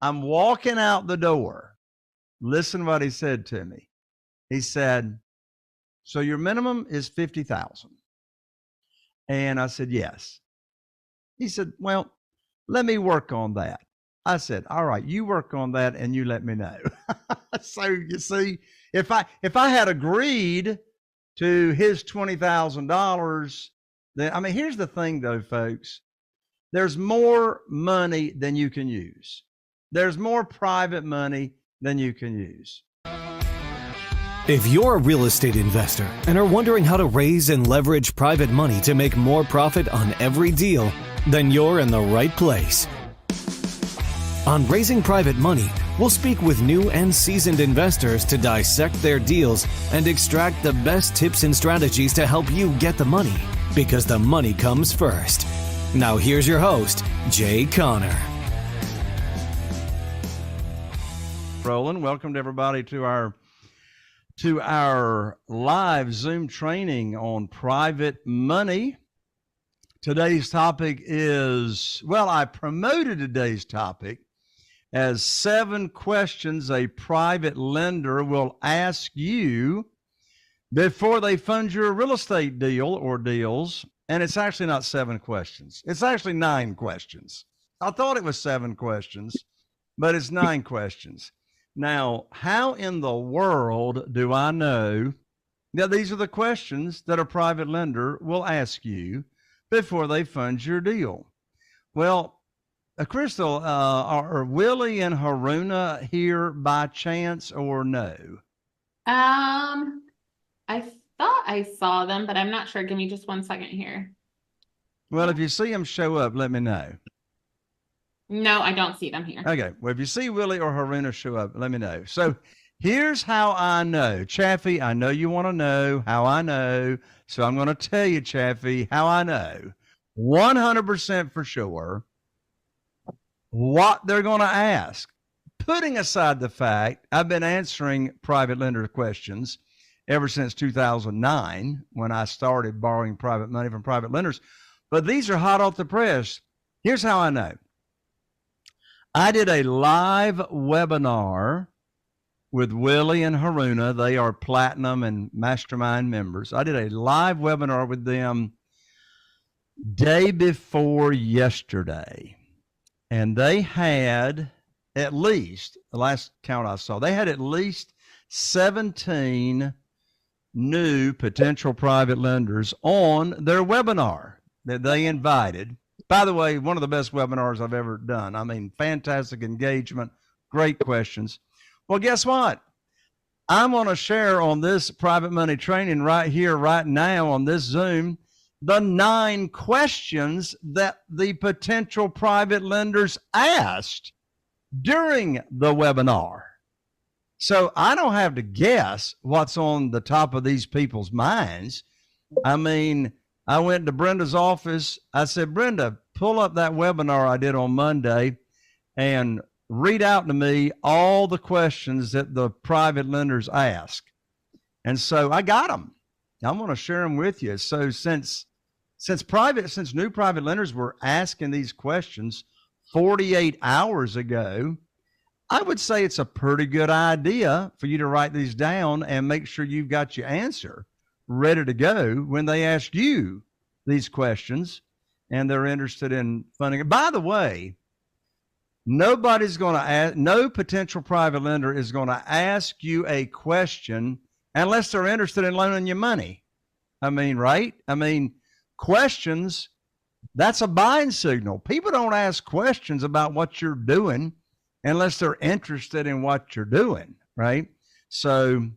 I'm walking out the door. Listen what he said to me. He said, so your minimum is 50,000. And I said, yes. He said, well, let me work on that. I said, all right, you work on that and you let me know. So you see, if I had agreed to his $20,000, then, I mean, here's the thing though, folks, there's more money than you can use. There's more private money than you can use. If you're a real estate investor and are wondering how to raise and leverage private money to make more profit on every deal, then you're in the right place. On Raising Private Money, we'll speak with new and seasoned investors to dissect their deals and extract the best tips and strategies to help you get the money, because the money comes first. Now here's your host, Jay Conner. Roland, welcome to everybody to our live Zoom training on private money. Today's topic is, well, I promoted today's topic as 7 questions a private lender will ask you before they fund your real estate deal or deals. And it's actually not 7 questions. It's actually 9 questions. I thought it was 7 questions, but it's 9 questions. Now, how in the world do I know that these are the questions that a private lender will ask you before they fund your deal? Well, Crystal, are Willie and Haruna here by chance or no? I thought I saw them, but I'm not sure. Give me just 1 second here. Well, if you see them show up, let me know. No, I don't see them here. Okay. Well, if you see Willie or Haruna show up, let me know. So here's how I know. Chaffee, I know you want to know how I know. So I'm going to tell you, Chaffee, how I know 100% for sure what they're going to ask. Putting aside the fact I've been answering private lender questions ever since 2009 when I started borrowing private money from private lenders. But these are hot off the press. Here's how I know. I did a live webinar with Willie and Haruna. They are Platinum and Mastermind members. I did a live webinar with them day before yesterday. And they had at least, the last count I saw, they had at least 17 new potential private lenders on their webinar that they invited. By the way, one of the best webinars I've ever done. I mean, fantastic engagement, great questions. Well, guess what? I'm going to share on this private money training right here, right now on this Zoom, the 9 questions that the potential private lenders asked during the webinar. So I don't have to guess what's on the top of these people's minds. I mean, I went to Brenda's office. I said, Brenda, pull up that webinar I did on Monday and read out to me all the questions that the private lenders ask. And so I got them. I'm going to share them with you. So since new private lenders were asking these questions 48 hours ago, I would say it's a pretty good idea for you to write these down and make sure you've got your answer ready to go when they ask you these questions and they're interested in funding it. By the way, nobody's going to ask, no potential private lender is going to ask you a question unless they're interested in loaning you money. I mean, right? I mean, questions, that's a buying signal. People don't ask questions about what you're doing unless they're interested in what you're doing, right? So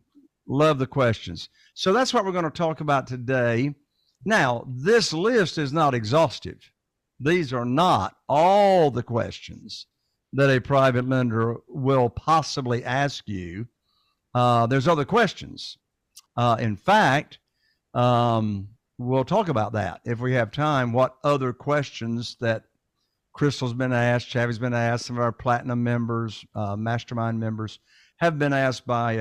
love the questions. So that's what we're going to talk about today. Now, this list is not exhaustive. These are not all the questions that a private lender will possibly ask you. There's other questions. In fact, we'll talk about that if we have time, what other questions that Crystal's been asked, Chaffee's been asked, some of our Platinum members, Mastermind members have been asked by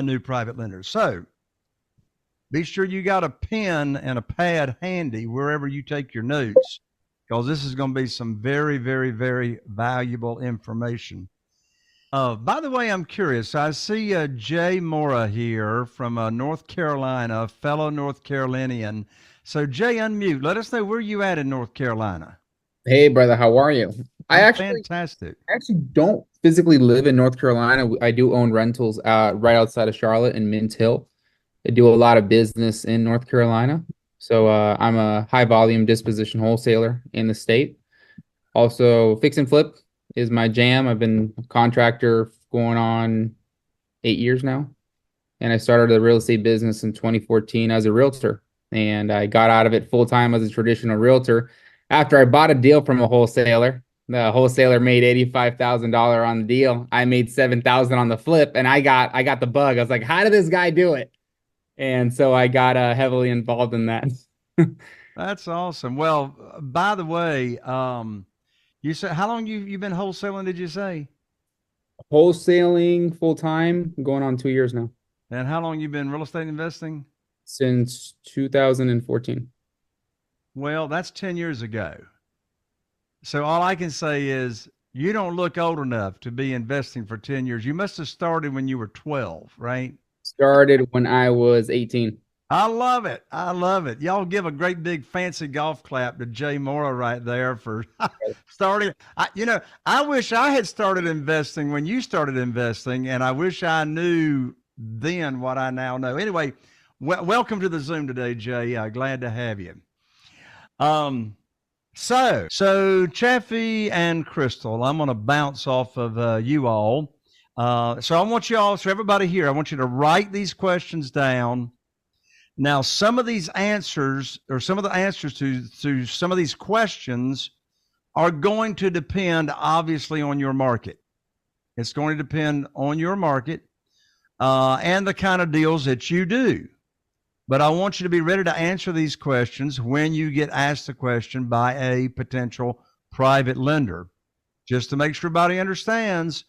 new private lenders. So be sure you got a pen and a pad handy wherever you take your notes, because this is going to be some very, very, very valuable information. By the way, I'm curious. I see Jay Mora here from North Carolina, a fellow North Carolinian. So, Jay, unmute. Let us know where you at in North Carolina. Hey, brother, how are you? I Fantastic. actually don't physically live in North Carolina. I do own rentals right outside of Charlotte in Mint Hill. I do a lot of business in North Carolina. So I'm a high volume disposition wholesaler in the state. Also, fix and flip is my jam. I've been a contractor going on 8 years now. And I started a real estate business in 2014 as a realtor. And I got out of it full time as a traditional realtor after I bought a deal from a wholesaler. The wholesaler made $85,000 on the deal. I made $7,000 on the flip, and I got the bug. I was like, how did this guy do it? And so I got heavily involved in that. That's awesome. Well, by the way, you said how long you've been wholesaling, did you say? Wholesaling full time, going on 2 years now. And how long you've been real estate investing? Since 2014. Well, that's 10 years ago. So all I can say is you don't look old enough to be investing for 10 years. You must have started when you were 12, right? Started when I was 18. I love it. I love it. Y'all give a great big fancy golf clap to Jay Mora right there for starting. I wish I had started investing when you started investing, and I wish I knew then what I now know. Anyway, welcome to the Zoom today, Jay. Glad to have you. So Chaffee and Crystal, I'm going to bounce off of you all. So I want you all, so everybody here, I want you to write these questions down. Now, some of these answers, or some of the answers to some of these questions are going to depend, obviously, on your market. It's going to depend on your market and the kind of deals that you do. But I want you to be ready to answer these questions when you get asked the question by a potential private lender. Just to make sure everybody understands,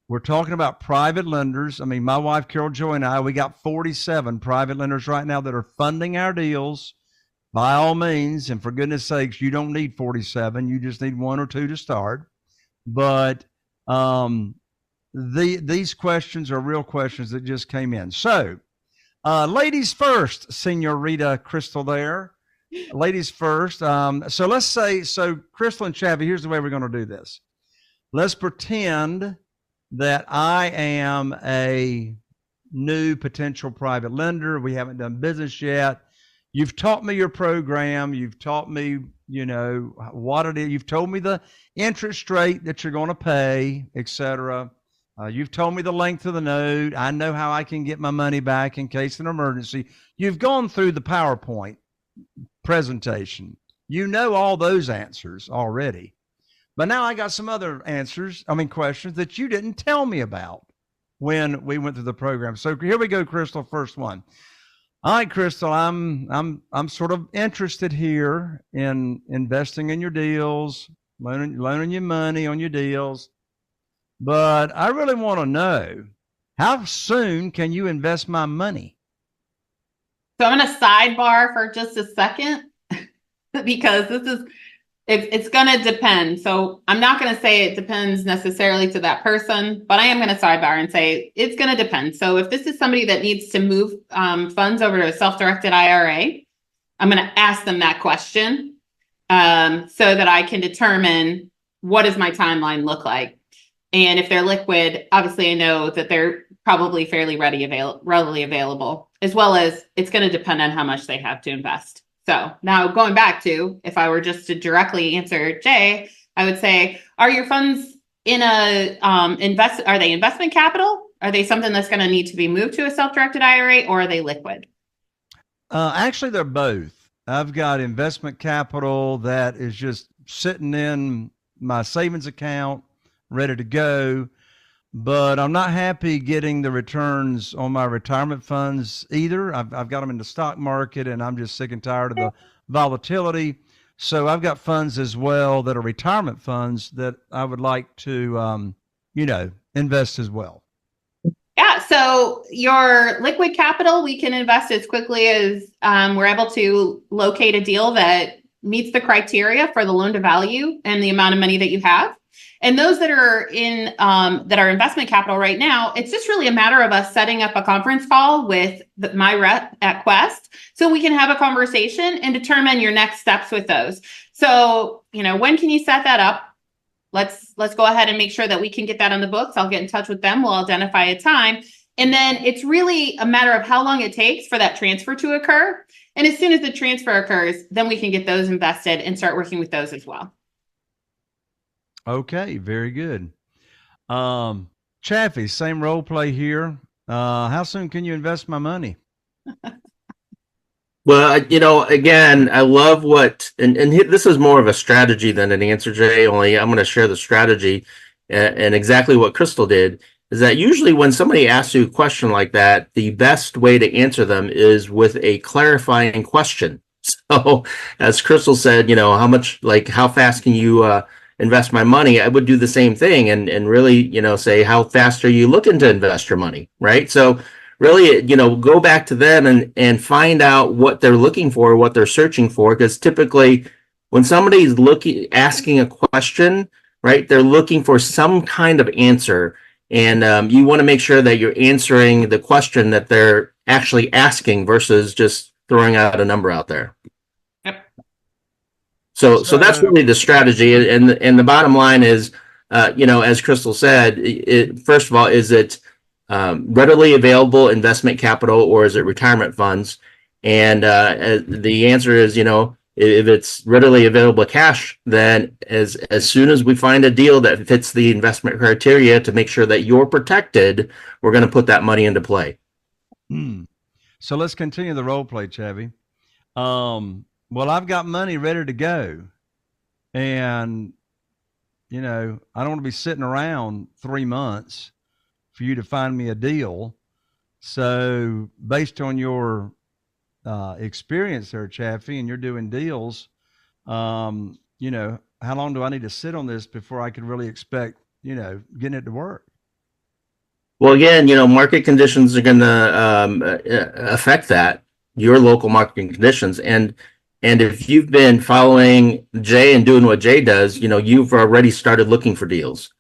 we're talking about private lenders. I mean, my wife, Carol Joy, and I, we got 47 private lenders right now that are funding our deals. By all means, and for goodness sakes, you don't need 47. You just need one or two to start. But these questions are real questions that just came in. So, ladies first, Senorita Crystal there. Ladies first. So let's say, Crystal and Chaffee, here's the way we're going to do this. Let's pretend that I am a new potential private lender. We haven't done business yet. You've taught me your program. You've taught me, what it is. You've told me the interest rate that you're going to pay, et cetera. You've told me the length of the note. I know how I can get my money back in case of an emergency. You've gone through the PowerPoint presentation. You know all those answers already. But now I got some other questions that you didn't tell me about when we went through the program. So here we go, Crystal, first one. All right, Crystal, I'm sort of interested here in investing in your deals, loaning you money on your deals. But I really want to know, how soon can you invest my money? So I'm going to sidebar for just a second because it's going to depend. So I'm not going to say it depends necessarily to that person, but I am going to sidebar and say it's going to depend. So if this is somebody that needs to move funds over to a self-directed IRA, I'm going to ask them that question so that I can determine what does my timeline look like. And if they're liquid, obviously I know that they're probably fairly readily available, as well as it's going to depend on how much they have to invest. So now going back to, if I were just to directly answer Jay, I would say, are your funds in are they investment capital? Are they something that's going to need to be moved to a self-directed IRA, or are they liquid? Actually, they're both. I've got investment capital that is just sitting in my savings account, ready to go, but I'm not happy getting the returns on my retirement funds either. I've got them in the stock market, and I'm just sick and tired of the volatility. So I've got funds as well that are retirement funds that I would like to, invest as well. Yeah. So your liquid capital, we can invest as quickly as we're able to locate a deal that meets the criteria for the loan to value and the amount of money that you have. And those that are in that are investment capital right now, it's just really a matter of us setting up a conference call with my rep at Quest so we can have a conversation and determine your next steps with those. So, when can you set that up? Let's go ahead and make sure that we can get that on the books. I'll get in touch with them. We'll identify a time. And then it's really a matter of how long it takes for that transfer to occur. And as soon as the transfer occurs, then we can get those invested and start working with those as well. Okay, very good. Chaffee, same role play here. How soon can you invest my money? Well, again, I love and this is more of a strategy than an answer, Jay. Only I'm going to share the strategy and exactly what Crystal did is that usually when somebody asks you a question like that, the best way to answer them is with a clarifying question. So as Crystal said, how fast can you invest my money? I would do the same thing and really, say, how fast are you looking to invest your money? Right. So really, go back to them and find out what they're looking for, what they're searching for, because typically when somebody's asking a question, right, they're looking for some kind of answer. And you want to make sure that you're answering the question that they're actually asking versus just throwing out a number out there. Yep. So that's really the strategy. And the bottom line is, as Crystal said, first of all, is it readily available investment capital or is it retirement funds? And the answer is, if it's readily available cash, then as soon as we find a deal that fits the investment criteria to make sure that you're protected, we're going to put that money into play. So let's continue the role play, Chaffee. Well, I've got money ready to go. And, I don't want to be sitting around 3 months for you to find me a deal. So based on your experience there, Chaffee, and you're doing deals, how long do I need to sit on this before I could really expect, getting it to work? Well, again, market conditions are going to affect that, your local market conditions. And if you've been following Jay and doing what Jay does, you've already started looking for deals.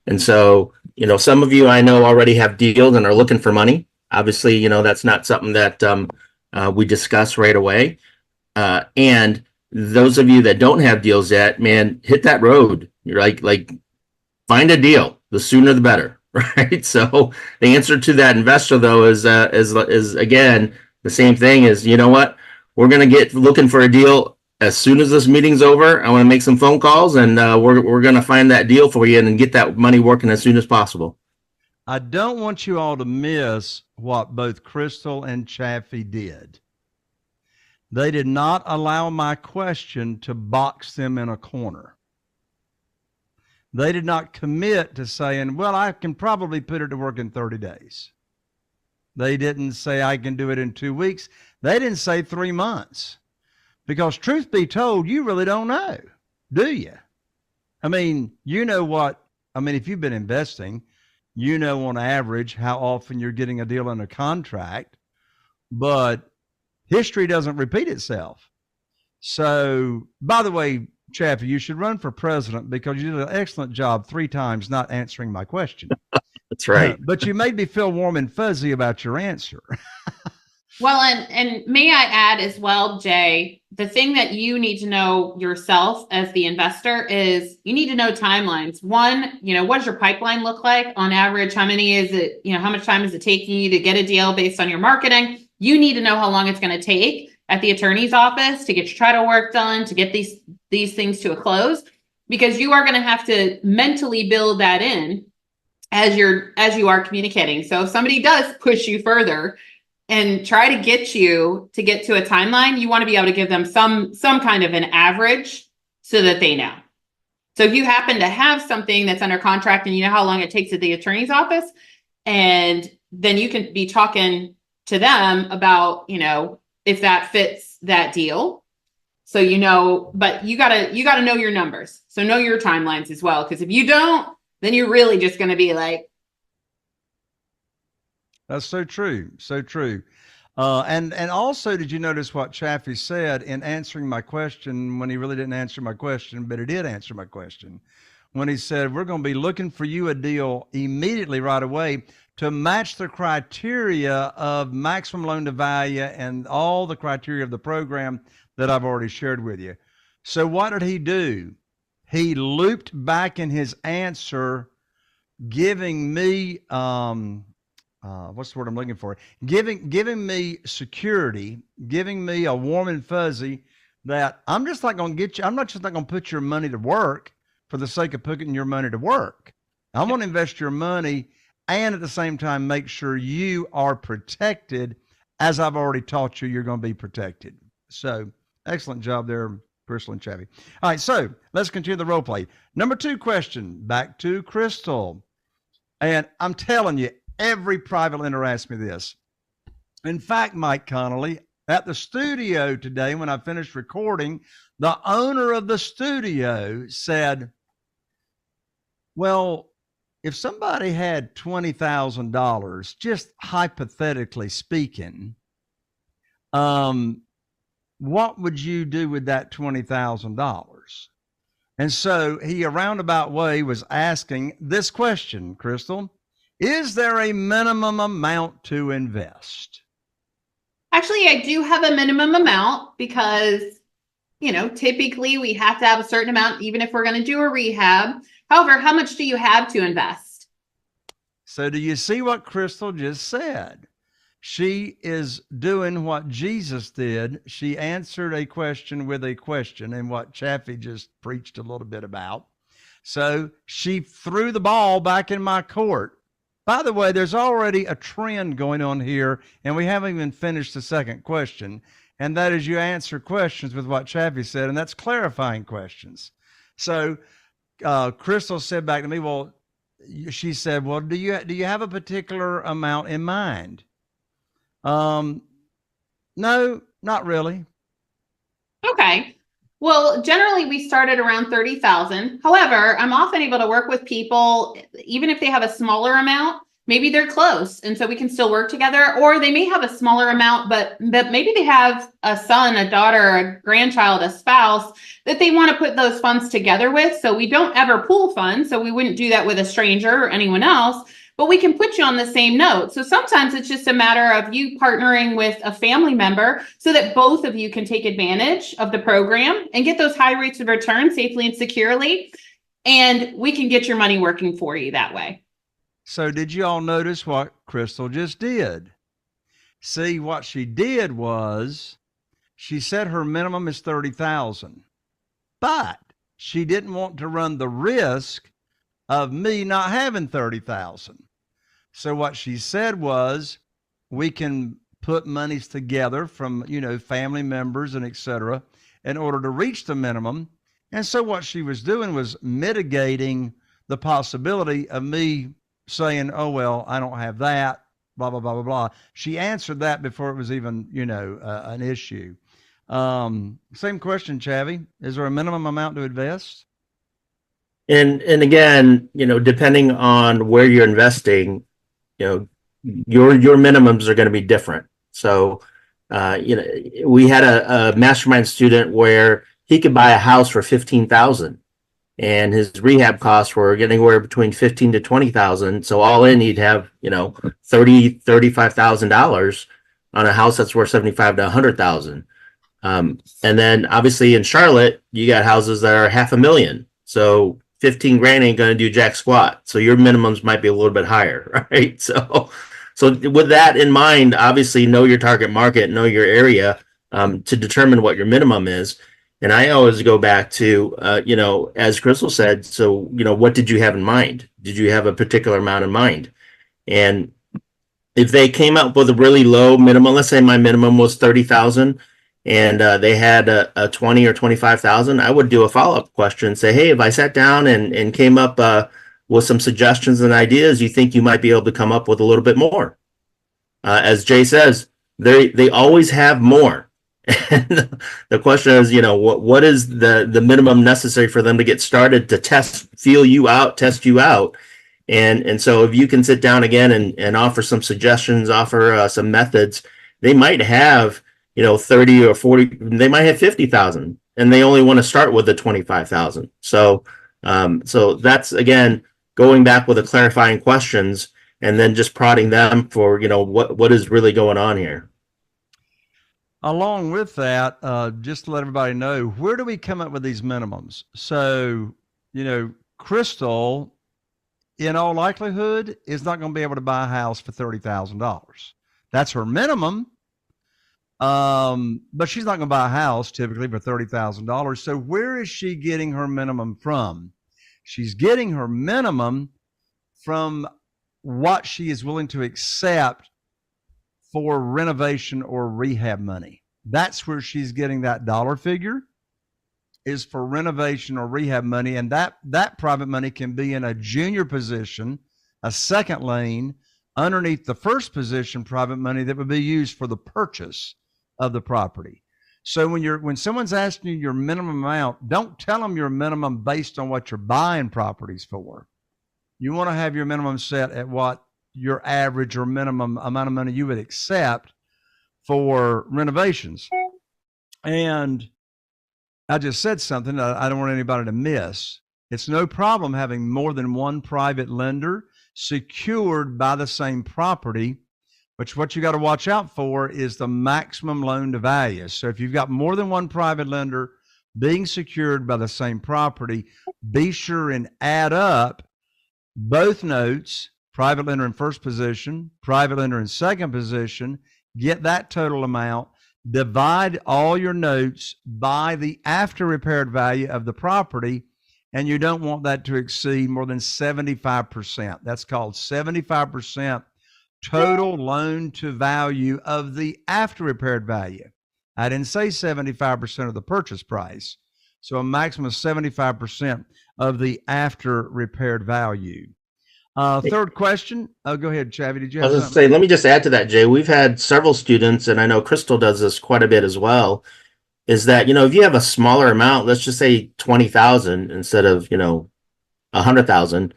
And so, some of you I know already have deals and are looking for money. Obviously, that's not something that we discuss right away. And those of you that don't have deals yet, man, hit that road. You're like find a deal. The sooner the better, right? So the answer to that investor though is again the same thing. Is what we're gonna get looking for a deal as soon as this meeting's over. I want to make some phone calls and we're gonna find that deal for you and get that money working as soon as possible. I don't want you all to miss what both Crystal and Chaffee did. They did not allow my question to box them in a corner. They did not commit to saying, well, I can probably put it to work in 30 days. They didn't say I can do it in 2 weeks. They didn't say 3 months. Because truth be told, you really don't know, do you? I mean, if you've been investing, on average how often you're getting a deal under contract, but history doesn't repeat itself. So, by the way, Chaffee, you should run for president because you did an excellent job 3 times not answering my question. That's right. But you made me feel warm and fuzzy about your answer. Well, and may I add as well, Jay, the thing that you need to know yourself as the investor is you need to know timelines. One, what does your pipeline look like on average? How many is it, how much time is it taking you to get a deal based on your marketing? You need to know how long it's going to take at the attorney's office to get your title work done, to get these things to a close, because you are going to have to mentally build that in as you are communicating. So if somebody does push you further and try to get you to get to a timeline, you want to be able to give them some kind of an average so that they know. So if you happen to have something that's under contract and you know how long it takes at the attorney's office, and then you can be talking to them about, if that fits that deal. So, but you gotta know your numbers. So know your timelines as well. Because if you don't, then you're really just going to be like. That's so true. So true. And also, did you notice what Chaffee said in answering my question when he really didn't answer my question, but he did answer my question when he said, we're going to be looking for you a deal immediately right away to match the criteria of maximum loan to value and all the criteria of the program that I've already shared with you. So what did he do? He looped back in his answer, giving me, what's the word I'm looking for? Giving me security, giving me a warm and fuzzy that I'm just not going to get you. I'm not just not going to put your money to work for the sake of putting your money to work. I'm going to invest your money and at the same time make sure you are protected, as I've already taught you you're going to be protected. So excellent job there, Crystal and Chaffee. All right, so let's continue the role play. Number 2 question, back to Crystal. And I'm telling you, every private lender asks me this. In fact, Mike Connolly, at the studio today, when I finished recording, the owner of the studio said, well, if somebody had $20,000, just hypothetically speaking, what would you do with that $20,000? And so he, a roundabout way, was asking this question, Crystal: is there a minimum amount to invest? Actually, I do have a minimum amount because, typically we have to have a certain amount, even if we're going to do a rehab. However, how much do you have to invest? So do you see what Crystal just said? She is doing what Jesus did. She answered a question with a question, and what Chaffee just preached a little bit about. So she threw the ball back in my court. By the way, there's already a trend going on here, and we haven't even finished the second question, and that is you answer questions with what Chaffee said, and that's clarifying questions. So Crystal said back to me, well, she said, well, do you have a particular amount in mind? No, not really. Okay. Well, generally we start at around 30,000. However, I'm often able to work with people, even if they have a smaller amount, maybe they're close. And so we can still work together, or they may have a smaller amount, but maybe they have a son, a daughter, a grandchild, a spouse that they want to put those funds together with. So we don't ever pool funds. So we wouldn't do that with a stranger or anyone else, but we can put you on the same note. So sometimes it's just a matter of you partnering with a family member so that both of you can take advantage of the program and get those high rates of return safely and securely. And we can get your money working for you that way. So did you all notice what Crystal just did? See, what she did was she said her minimum is 30,000, but she didn't want to run the risk of me not having 30,000. So what she said was, we can put monies together from, family members and et cetera, in order to reach the minimum. And so what she was doing was mitigating the possibility of me saying, oh, well, I don't have that, blah, blah, blah, blah, blah. She answered that before it was even, an issue. Same question, Chaffee. Is there a minimum amount to invest? And again, depending on where you're investing, your minimums are going to be different. So, we had a mastermind student where he could buy a house for $15,000, and his rehab costs were getting anywhere between $15,000 to $20,000. So all in, he'd have $35,000 on a house that's worth $75,000 to $100,000. And then obviously in Charlotte, you got houses that are $500,000. So 15 grand ain't going to do jack squat. So your minimums might be a little bit higher, right? So with that in mind, obviously know your target market, know your area, to determine what your minimum is. And I always go back to, as Crystal said, so, what did you have in mind? Did you have a particular amount in mind? And if they came up with a really low minimum, let's say my minimum was 30,000, and they had a 20 or 25,000, I would do a follow-up question and say, hey, if I sat down and came up with some suggestions and ideas, you think you might be able to come up with a little bit more? As Jay says, they always have more. And the question is, what is the minimum necessary for them to get started to test you out. And so if you can sit down again and offer some suggestions, offer some methods, they might have, 30 or 40, they might have 50,000 and they only want to start with the 25,000. So, so that's again, going back with the clarifying questions and then just prodding them for, what is really going on here. Along with that, just to let everybody know, where do we come up with these minimums? So, Crystal, in all likelihood, is not going to be able to buy a house for $30,000. That's her minimum. But she's not going to buy a house typically for $30,000. So where is she getting her minimum from? She's getting her minimum from what she is willing to accept for renovation or rehab money. That's where she's getting that dollar figure, is for renovation or rehab money. And that private money can be in a junior position, a second lien, underneath the first position private money that would be used for the purchase of the property. So when someone's asking you your minimum amount, don't tell them your minimum based on what you're buying properties for. You want to have your minimum set at what your average or minimum amount of money you would accept for renovations. And I just said something that I don't want anybody to miss. It's no problem having more than one private lender secured by the same property, which what you got to watch out for is the maximum loan to value. So if you've got more than one private lender being secured by the same property, be sure and add up both notes, private lender in first position, private lender in second position, get that total amount, divide all your notes by the after repaired value of the property, and you don't want that to exceed more than 75%. That's called 75% total loan to value of the after repaired value. I didn't say 75% of the purchase price. So a maximum of 75% of the after repaired value. Third question. Oh, go ahead, Chaffee. Did you have I was going to something? say, let me just add to that, Jay. We've had several students, and I know Crystal does this quite a bit as well, is that, if you have a smaller amount, let's just say 20,000 instead of, 100,000.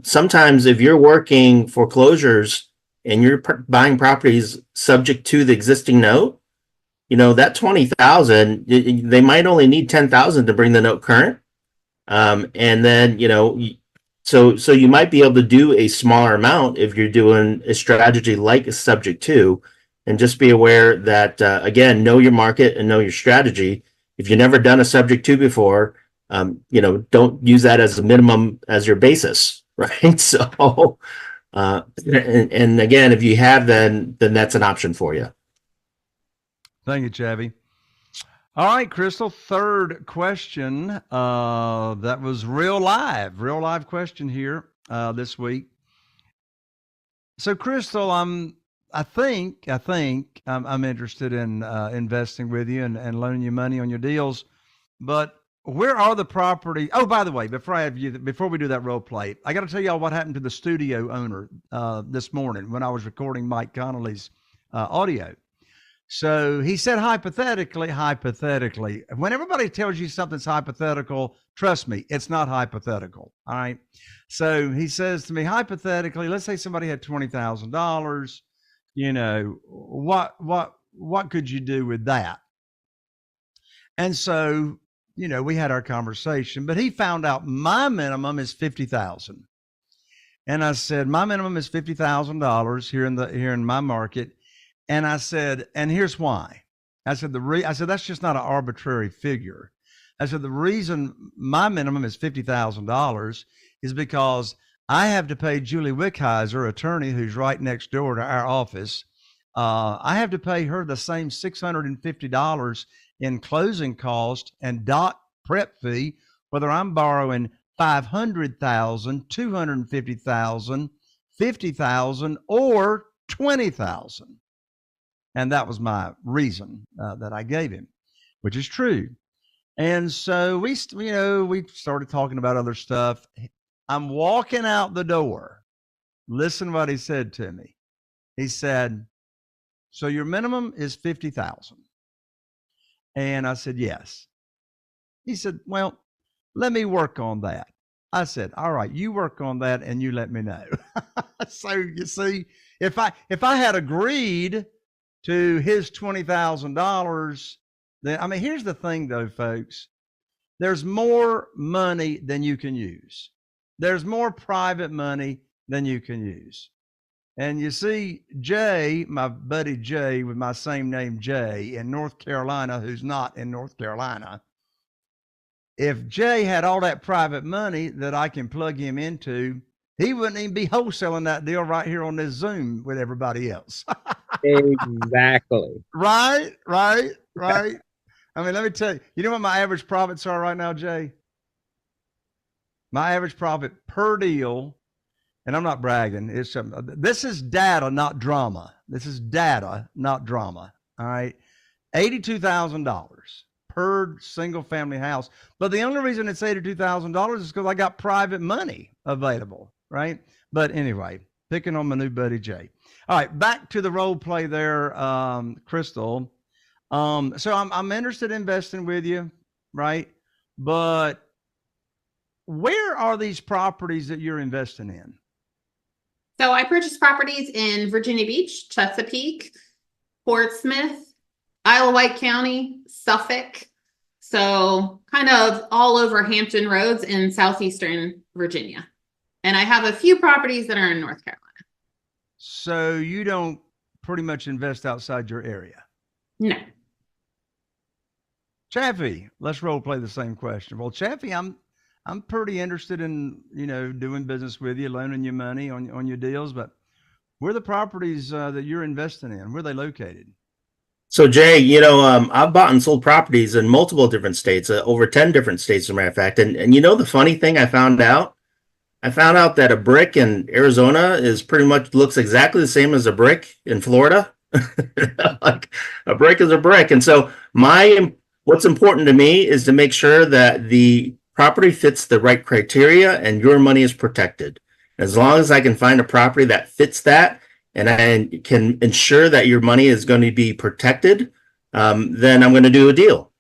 Sometimes if you're working foreclosures and you're buying properties subject to the existing note, that 20,000, they might only need 10,000 to bring the note current. And then, so you might be able to do a smaller amount if you're doing a strategy like a subject to, and just be aware that, again, know your market and know your strategy. If you've never done a subject to before, don't use that as a minimum as your basis, right? So, and again, if you have, then that's an option for you. Thank you, Chaffee. All right, Crystal, third question. That was real live question here this week. So, Crystal, I think I'm interested in investing with you and loaning you money on your deals, but where are the property? Oh, by the way, before we do that role play, I got to tell y'all what happened to the studio owner this morning when I was recording Mike Connolly's audio. So he said, hypothetically, when everybody tells you something's hypothetical, trust me, it's not hypothetical. All right. So he says to me, hypothetically, let's say somebody had $20,000, what could you do with that? And so, we had our conversation, but he found out my minimum is $50,000. And I said, my minimum is $50,000 here in my market. And I said, and here's why. I said, that's just not an arbitrary figure. I said, the reason my minimum is $50,000 is because I have to pay Julie Wickheiser, attorney who's right next door to our office. I have to pay her the same $650 in closing cost and dot prep fee, whether I'm borrowing $500,000, $250,000, $50,000, or $20,000. And that was my reason that I gave him, which is true. And so we started talking about other stuff. I'm walking out the door. Listen what he said to me. He said, so your minimum is 50,000. And I said, yes. He said, well, let me work on that. I said, all right, you work on that and you let me know. So you see, if I had agreed to his $20,000, then, I mean, here's the thing though, folks. There's more money than you can use. There's more private money than you can use. And you see, Jay, my buddy Jay with my same name, Jay, in North Carolina, who's not in North Carolina. If Jay had all that private money that I can plug him into, he wouldn't even be wholesaling that deal right here on this Zoom with everybody else. Exactly. Right. I mean, let me tell you, you know what my average profits are right now, Jay? My average profit per deal, and I'm not bragging, this is data, not drama. This is data, not drama. All right. $82,000 per single family house. But the only reason it's $82,000 is because I got private money available. Right. But anyway, picking on my new buddy, Jay. All right. Back to the role play there, Crystal. So I'm interested in investing with you. Right. But where are these properties that you're investing in? So I purchased properties in Virginia Beach, Chesapeake, Portsmouth, Isle of Wight County, Suffolk. So kind of all over Hampton Roads in southeastern Virginia. And I have a few properties that are in North Carolina. So you don't pretty much invest outside your area? No. Chaffee, let's role play the same question. Well, Chaffee, I'm pretty interested in, doing business with you, loaning you money on your deals, but where are the properties that you're investing in? Where are they located? So Jay, I've bought and sold properties in multiple different states, over 10 different states, as a matter of fact. And the funny thing I found out that a brick in Arizona pretty much looks exactly the same as a brick in Florida. Like a brick is a brick. And so what's important to me is to make sure that the property fits the right criteria and your money is protected. As long as I can find a property that fits that, and I can ensure that your money is going to be protected, then I'm going to do a deal.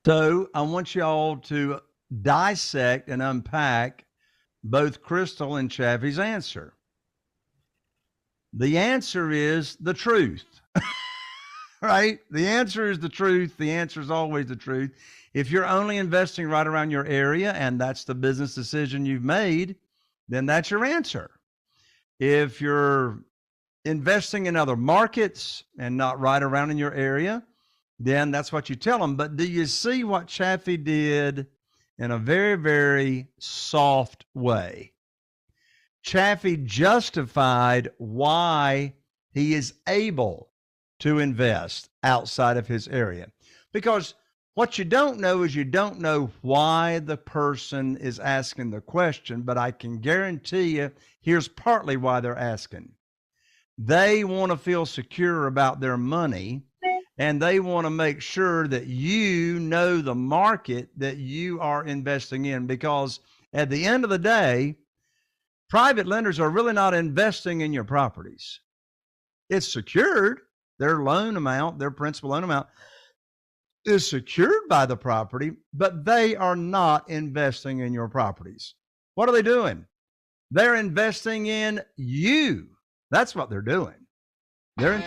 So I want y'all to dissect and unpack both Crystal and Chaffee's answer. The answer is the truth, right? The answer is the truth. The answer is always the truth. If you're only investing right around your area and that's the business decision you've made, then that's your answer. If you're investing in other markets and not right around in your area, then that's what you tell them. But do you see what Chaffee did in a very, very soft way? Chaffee justified why he is able to invest outside of his area. Because what you don't know is you don't know why the person is asking the question, but I can guarantee you here's partly why they're asking. They want to feel secure about their money, and they want to make sure that you know the market that you are investing in, because at the end of the day, private lenders are really not investing in your properties. It's secured. Their loan amount, their principal loan amount is secured by the property, but they are not investing in your properties. What are they doing? They're investing in you. That's what they're doing. Are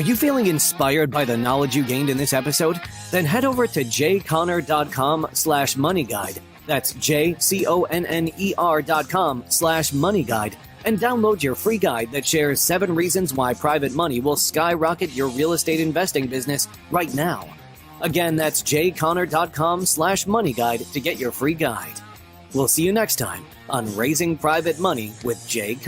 you feeling inspired by the knowledge you gained in this episode? Then head over to jayconner.com/moneyguide. That's jayconner.com/moneyguide and download your free guide that shares 7 reasons why private money will skyrocket your real estate investing business right now. Again, that's jayconner.com/moneyguide to get your free guide. We'll see you next time on Raising Private Money with Jay Conner.